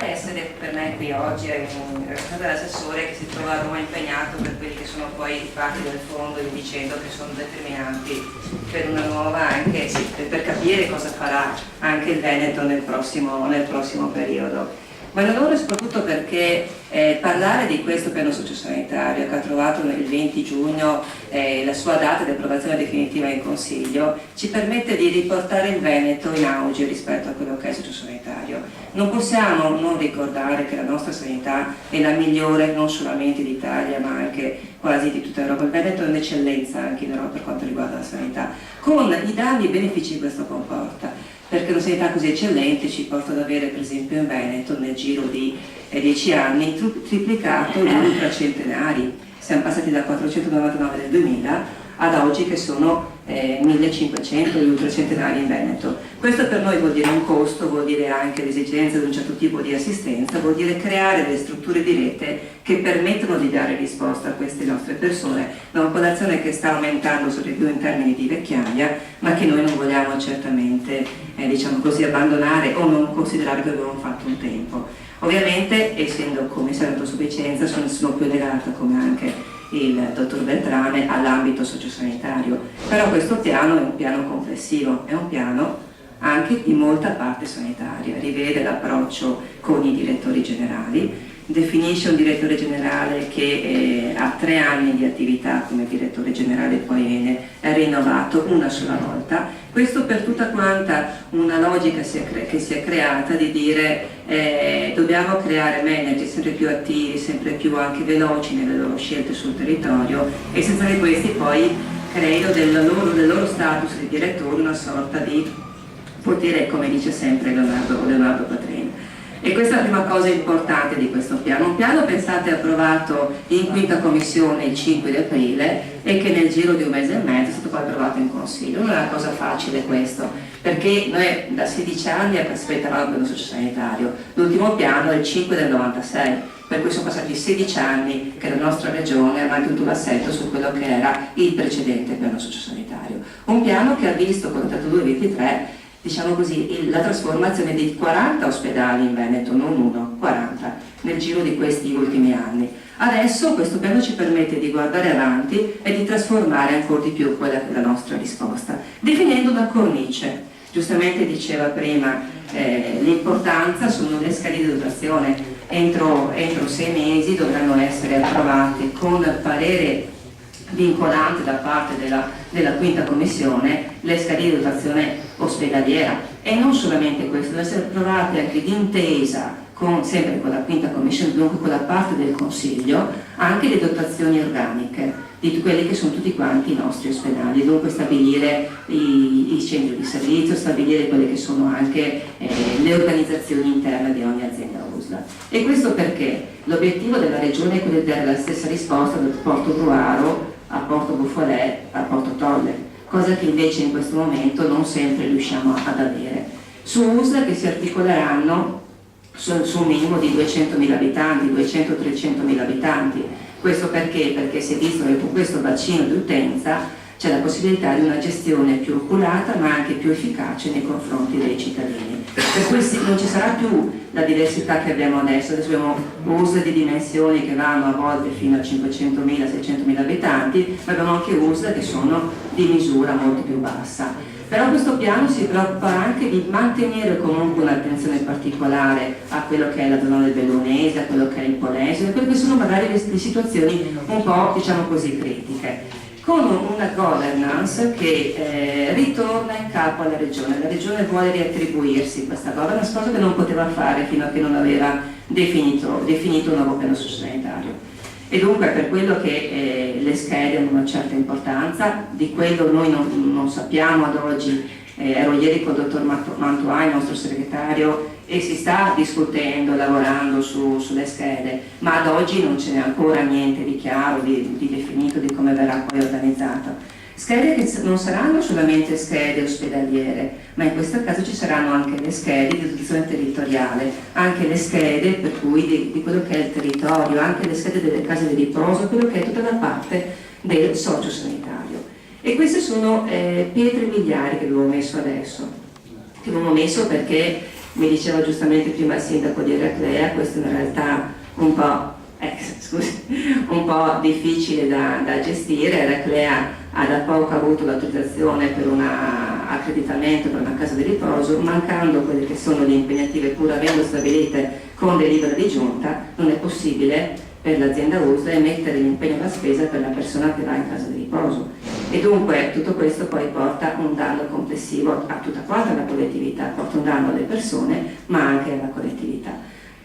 onore essere per me qui oggi in rappresentanza dell'assessore che si trova a Roma impegnato per quelli che sono poi i fatti del fondo e dicendo che sono determinanti per una nuova, anche sì, per capire cosa farà anche il Veneto nel prossimo periodo. Ma un onore soprattutto perché parlare di questo piano sociosanitario che ha trovato il 20 giugno la sua data di approvazione definitiva in Consiglio ci permette di riportare il Veneto in auge rispetto a quello che è il sociosanitario. Non possiamo non ricordare che la nostra sanità è la migliore non solamente d'Italia ma anche quasi di tutta Europa. Il Veneto è un'eccellenza anche in Europa per quanto riguarda la sanità, con i danni e i benefici che questo comporta. Perché una sanità così eccellente ci porta ad avere, per esempio in Veneto, nel giro di 10 anni, triplicato gli ultracentenari. Siamo passati da 499 del 2000 ad oggi che sono 1500 gli ultracentenari in Veneto. Questo per noi vuol dire un costo, vuol dire anche l'esigenza di un certo tipo di assistenza, vuol dire creare delle strutture di rete che permettono di dare risposta a queste nostre persone, da una popolazione che sta aumentando sempre più in termini di vecchiaia, ma che noi non vogliamo certamente diciamo così, abbandonare o non considerare che abbiamo fatto un tempo. Ovviamente, essendo commissario autosufficienza, sono più legata, come anche il dottor Beltrame, all'ambito sociosanitario, però questo piano è un piano complessivo, è un piano anche di molta parte sanitaria, rivede l'approccio con i direttori generali, definisce un direttore generale che ha 3 anni di attività come direttore generale, poi viene rinnovato una sola volta. Questo per tutta quanta una logica che si è creata di dire dobbiamo creare manager sempre più attivi, sempre più anche veloci nelle loro scelte sul territorio e senza che questi poi creino del loro status di direttori una sorta di potere, come dice sempre Leonardo Patrin. E questa è la prima cosa importante di questo piano. Un piano, pensate, approvato in quinta commissione il 5 di aprile e che nel giro di un mese e mezzo è stato poi approvato in Consiglio. Non è una cosa facile questo, perché noi da 16 anni aspettavamo il piano sociosanitario. L'ultimo piano è il 5 del 96, per cui sono passati 16 anni che la nostra regione ha mantenuto l'assetto su quello che era il precedente piano sociosanitario. Un piano che ha visto con il 32-23 diciamo così, la trasformazione di 40 ospedali in Veneto, non uno, 40, nel giro di questi ultimi anni. Adesso questo piano ci permette di guardare avanti e di trasformare ancora di più quella che è la nostra risposta, definendo una cornice. Giustamente diceva prima l'importanza sono le scale di dotazione, entro 6 mesi dovranno essere approvate con parere vincolante da parte della quinta commissione le scale di dotazione ospedaliera e non solamente questo, deve essere approvate anche d'intesa sempre con la quinta commissione, dunque con la parte del Consiglio, anche le dotazioni organiche di quelli che sono tutti quanti i nostri ospedali, dunque stabilire i centri di servizio, stabilire quelle che sono anche le organizzazioni interne di ogni azienda USLA. E questo perché l'obiettivo della Regione è quello di dare la stessa risposta dal Porto Gruaro a Porto Bufalè, a Porto Tolle, cosa che invece in questo momento non sempre riusciamo ad avere. Su USLA che si articoleranno su un minimo di 200.000 abitanti, 200-300.000 abitanti. Questo perché? Perché si è visto che con questo bacino di utenza c'è la possibilità di una gestione più oculata ma anche più efficace nei confronti dei cittadini. Per cui non ci sarà più la diversità che abbiamo adesso abbiamo USL di dimensioni che vanno a volte fino a 500.000-600.000 abitanti, ma abbiamo anche USL che sono di misura molto più bassa. Però questo piano si preoccupa anche di mantenere comunque un'attenzione particolare a quello che è la zona del Bellunese, a quello che è il Polesine, a quelle che sono magari le situazioni un po' diciamo così critiche, con una governance che ritorna in capo alla Regione. La Regione vuole riattribuirsi questa governance, cosa che non poteva fare fino a che non aveva definito un nuovo piano sociosanitario. E dunque per quello che le schede hanno una certa importanza, di quello noi non sappiamo ad oggi, ero ieri con il dottor Mantuà, il nostro segretario, e si sta discutendo, lavorando sulle schede, ma ad oggi non ce n'è ancora niente di chiaro, di definito, di come verrà poi organizzata. Schede che non saranno solamente schede ospedaliere, ma in questo caso ci saranno anche le schede di dotazione territoriale, anche le schede per cui di quello che è il territorio, anche le schede delle case di riposo, quello che è tutta la parte del sociosanitario. E queste sono pietre miliari che abbiamo messo adesso, che abbiamo messo perché Mi diceva giustamente prima il sindaco di Eraclea, questo è in realtà un po' difficile da gestire. Eraclea ha da poco avuto l'autorizzazione per un accreditamento per una casa di riposo, mancando quelle che sono le impegnative, pur avendo stabilite con delibera di giunta, non è possibile per l'azienda USL mettere l'impegno alla spesa per la persona che va in casa di riposo. E dunque tutto questo poi porta un danno complessivo a tutta quanta la collettività, porta un danno alle persone ma anche alla collettività.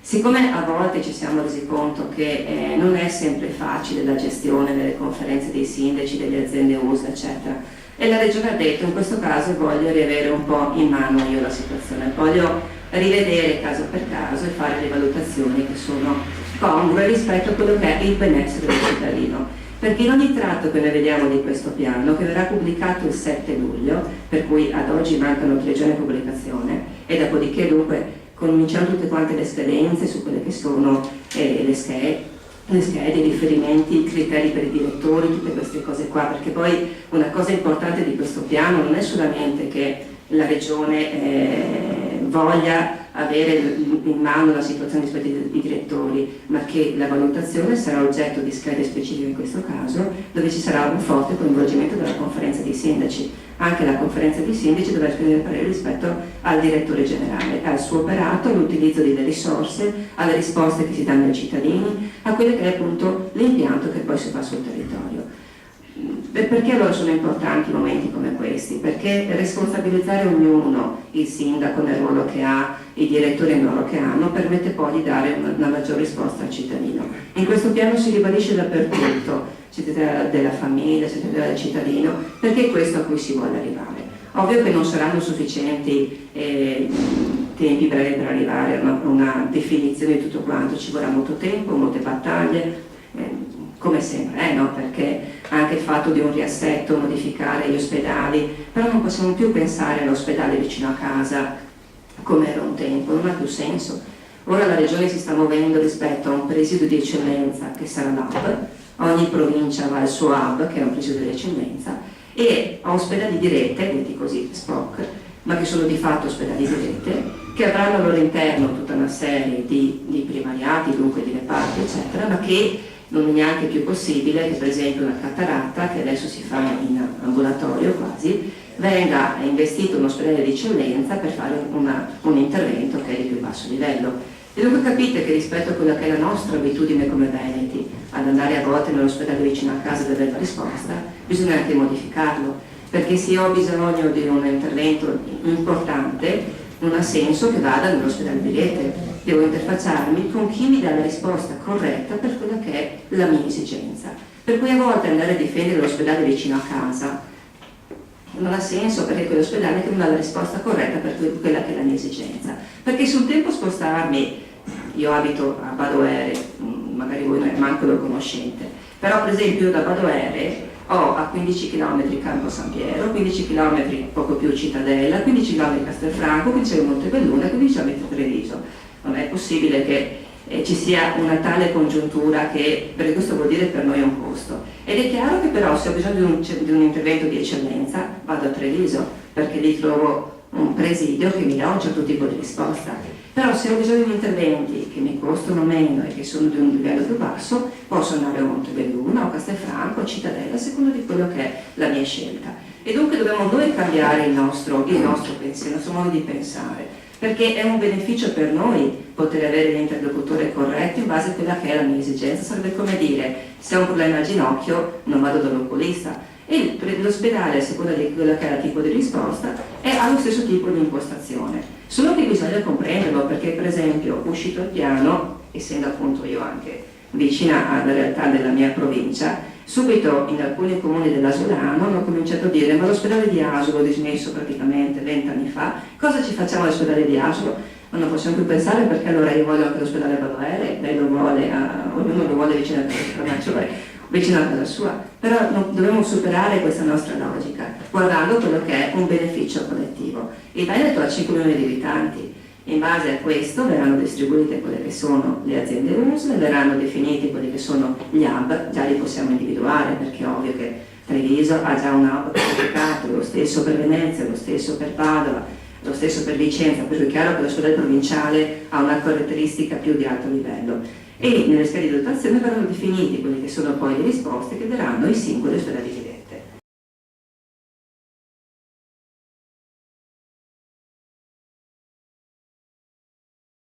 Siccome a volte ci siamo resi conto che non è sempre facile la gestione delle conferenze dei sindaci, delle aziende USL, eccetera, e la Regione ha detto in questo caso voglio riavere un po' in mano io la situazione, voglio rivedere caso per caso e fare le valutazioni che sono congrue rispetto a quello che è il benessere del cittadino. Perché in ogni tratto che noi vediamo di questo piano, che verrà pubblicato il 7 luglio, per cui ad oggi mancano 3 giorni di pubblicazione, e dopodiché dunque cominciano tutte quante le scadenze su quelle che sono le schede, i riferimenti, i criteri per i direttori, tutte queste cose qua, perché poi una cosa importante di questo piano non è solamente che la Regione voglia avere in mano la situazione rispetto ai direttori, ma che la valutazione sarà oggetto di schede specifiche in questo caso, dove ci sarà un forte coinvolgimento della conferenza dei sindaci. Anche la conferenza dei sindaci dovrà esprimere parere rispetto al direttore generale, al suo operato, all'utilizzo delle risorse, alle risposte che si danno ai cittadini, a quello che è appunto l'impianto che poi si fa sul territorio. Perché allora sono importanti momenti come questi? Perché responsabilizzare ognuno, il sindaco nel ruolo che ha, i direttori nel ruolo che hanno, permette poi di dare una maggior risposta al cittadino. In questo piano si ribadisce dappertutto, si tratta della famiglia, si tratta del cittadino, perché è questo a cui si vuole arrivare. Ovvio che non saranno sufficienti tempi brevi per arrivare a una definizione di tutto quanto, ci vorrà molto tempo, molte battaglie, come sempre, no? Perché anche il fatto di un riassetto, modificare gli ospedali, però non possiamo più pensare all'ospedale vicino a casa come era un tempo, non ha più senso. Ora la Regione si sta muovendo rispetto a un presidio di eccellenza che sarà l'hub, ogni provincia avrà il suo hub che è un presidio di eccellenza, e a ospedali di rete, detti così SPOC, ma che sono di fatto ospedali di rete, che avranno al loro interno tutta una serie di primariati, dunque di reparti, eccetera, ma che non è neanche più possibile che per esempio una cataratta, che adesso si fa in ambulatorio quasi, venga investito un ospedale di eccellenza per fare un intervento che è di più basso livello. E dunque capite che rispetto a quella che è la nostra abitudine come veneti, ad andare a volte nell'ospedale vicino a casa ed avere la risposta, bisogna anche modificarlo, perché se io ho bisogno di un intervento importante, non ha senso che vada nell'ospedale di rete. Devo interfacciarmi con chi mi dà la risposta corretta per quella che è la mia esigenza. Per cui a volte andare a difendere l'ospedale vicino a casa non ha senso, perché è quell'ospedale che non dà la risposta corretta per quella che è la mia esigenza. Perché sul tempo spostarmi, io abito a Badoere, magari voi manco lo conoscete, però per esempio io da Badoere ho a 15 km Campo San Piero, 15 km poco più Cittadella, 15 km Castelfranco, 15 km Montebelluna, 15 km Treviso. Non è possibile che ci sia una tale congiuntura, perché questo vuol dire per noi un costo. Ed è chiaro che però se ho bisogno di un intervento di eccellenza vado a Treviso, perché lì trovo un presidio che mi dà un certo tipo di risposta. Però se ho bisogno di interventi che mi costano meno e che sono di un livello più basso, posso andare a Montebelluna o Castelfranco o Cittadella, a seconda di quello che è la mia scelta. E dunque dobbiamo noi cambiare il nostro pensiero, il nostro modo di pensare, perché è un beneficio per noi poter avere l'interlocutore corretto in base a quella che è la mia esigenza. Sarebbe come dire, se ho un problema al ginocchio non vado dall'oculista, e l'ospedale, a seconda di quella che è il tipo di risposta, ha lo stesso tipo di impostazione, solo che bisogna comprenderlo, perché per esempio uscito il piano, essendo appunto io anche vicina alla realtà della mia provincia, subito in alcuni comuni dell'Asolano hanno cominciato a dire: ma l'ospedale di Asolo, dismesso praticamente 20 anni fa, cosa ci facciamo all'ospedale di Asolo? Ma non possiamo più pensare, perché allora io voglio anche l'ospedale a Badoere, lei lo vuole, ognuno lo vuole vicino a casa sua. Però dobbiamo superare questa nostra logica, guardando quello che è un beneficio collettivo. Il Veneto ha 5 milioni di abitanti. In base a questo verranno distribuite quelle che sono le aziende USL, verranno definiti quelli che sono gli hub, già li possiamo individuare, perché è ovvio che Treviso ha già un hub qualificato, lo stesso per Venezia, lo stesso per Padova, lo stesso per Vicenza, per cui è chiaro che l'ospedale provinciale ha una caratteristica più di alto livello, e nelle schede di dotazione verranno definiti quelli che sono poi le risposte che daranno i singoli ospedali di